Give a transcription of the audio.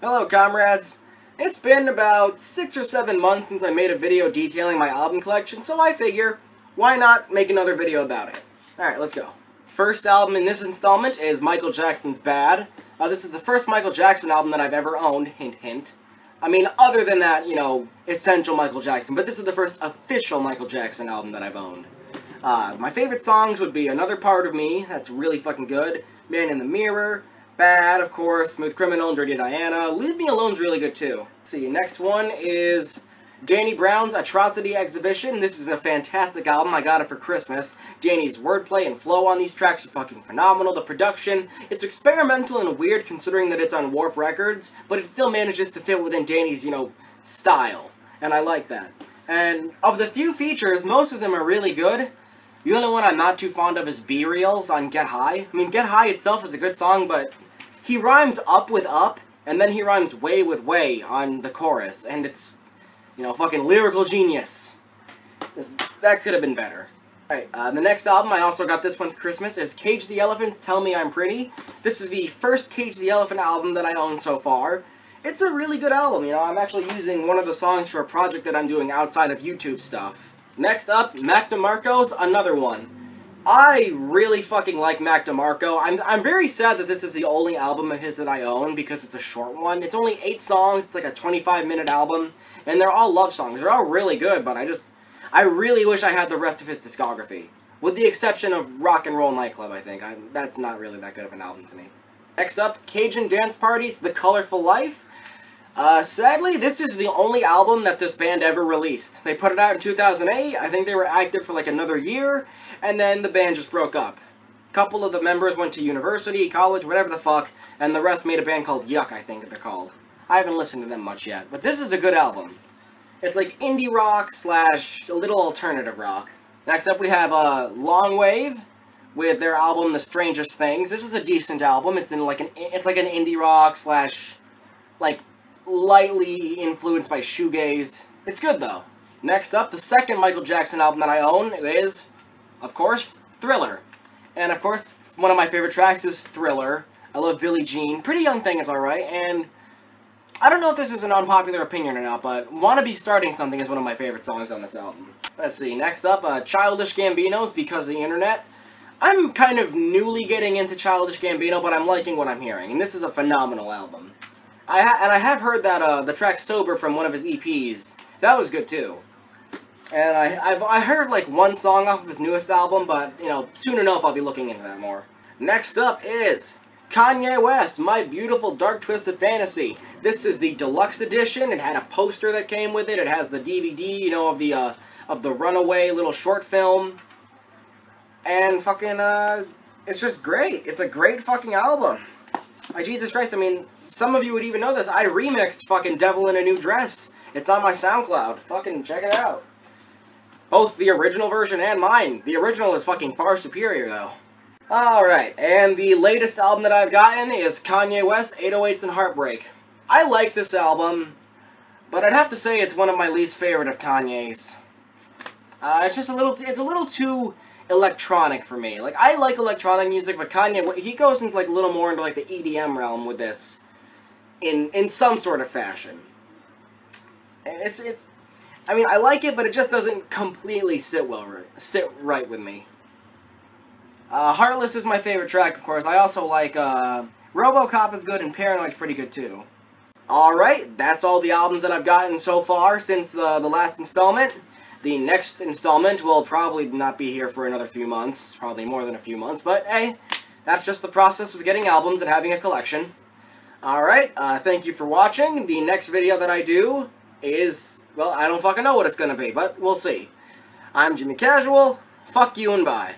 Hello, comrades. It's been about 6 or 7 months since I made a video detailing my album collection, so I figure, why not make another video about it? Alright, let's go. First album in this installment is Michael Jackson's Bad. This is the first Michael Jackson album that I've ever owned, hint hint. I mean, other than that, essential Michael Jackson, but this is the first official Michael Jackson album that I've owned. My favorite songs would be Another Part of Me, that's really fucking good, Man in the Mirror, Bad, of course, Smooth Criminal, Dirty Diana. Leave Me Alone's really good, too. Let's see, next one is Danny Brown's Atrocity Exhibition. This is a fantastic album. I got it for Christmas. Danny's wordplay and flow on these tracks are fucking phenomenal. The production, it's experimental and weird considering that it's on Warp Records, but it still manages to fit within Danny's, style. And I like that. And of the few features, most of them are really good. The only one I'm not too fond of is B-Reels on Get High. I mean, Get High itself is a good song, but he rhymes up with up, and then he rhymes way with way on the chorus, and it's, fucking lyrical genius. That could have been better. Alright, the next album, I also got this one for Christmas, is Katy the Elephant's Tell Me I'm Pretty. This is the first Katy the Elephant album that I own so far. It's a really good album, I'm actually using one of the songs for a project that I'm doing outside of YouTube stuff. Next up, Mac DeMarco's Another One. I really fucking like Mac DeMarco. I'm very sad that this is the only album of his that I own because it's a short one. It's only 8 songs, it's like a 25-minute album, and they're all love songs. They're all really good, but I really wish I had the rest of his discography. With the exception of Rock and Roll Nightclub, I think. That's not really that good of an album to me. Next up, Cajun Dance Party's The Colorful Life. Sadly, this is the only album that this band ever released. They put it out in 2008, I think they were active for like another year, and then the band just broke up. A couple of the members went to university, college, whatever the fuck, and the rest made a band called Yuck, I think they're called. I haven't listened to them much yet, but this is a good album. It's like indie rock / a little alternative rock. Next up we have Long Wave with their album The Strangest Things. This is a decent album. It's like an indie rock / like lightly influenced by shoegaze. It's good, though. Next up, the second Michael Jackson album that I own is, of course, Thriller. And, of course, one of my favorite tracks is Thriller. I love Billie Jean. Pretty Young Thing is alright, and I don't know if this is an unpopular opinion or not, but Wanna Be Starting Something is one of my favorite songs on this album. Let's see, next up, Childish Gambino's Because of the Internet. I'm kind of newly getting into Childish Gambino, but I'm liking what I'm hearing, and this is a phenomenal album. I have heard that the track Sober from one of his EPs, that was good too. And I heard like one song off of his newest album, but, soon enough I'll be looking into that more. Next up is Kanye West, My Beautiful Dark Twisted Fantasy. This is the deluxe edition. It had a poster that came with it. It has the DVD, of the Runaway little short film. And fucking, it's just great. It's a great fucking album. Jesus Christ, I mean, some of you would even know this. I remixed fucking Devil in a New Dress. It's on my SoundCloud. Fucking check it out. Both the original version and mine. The original is fucking far superior, though. Alright, and the latest album that I've gotten is Kanye West, 808s and Heartbreak. I like this album, but I'd have to say it's one of my least favorite of Kanye's. It's a little too electronic for me. Like, I like electronic music, but Kanye, he goes into like a little more into like the EDM realm with this. In some sort of fashion. I mean, I like it, but it just doesn't completely sit right with me. Heartless is my favorite track, of course. I also like, RoboCop is good, and Paranoid's pretty good, too. Alright, that's all the albums that I've gotten so far since the last installment. The next installment will probably not be here for another few months, probably more than a few months, but hey, that's just the process of getting albums and having a collection. Alright, thank you for watching. The next video that I do is, well, I don't fucking know what it's gonna be, but we'll see. I'm Jymee Casual, fuck you and bye.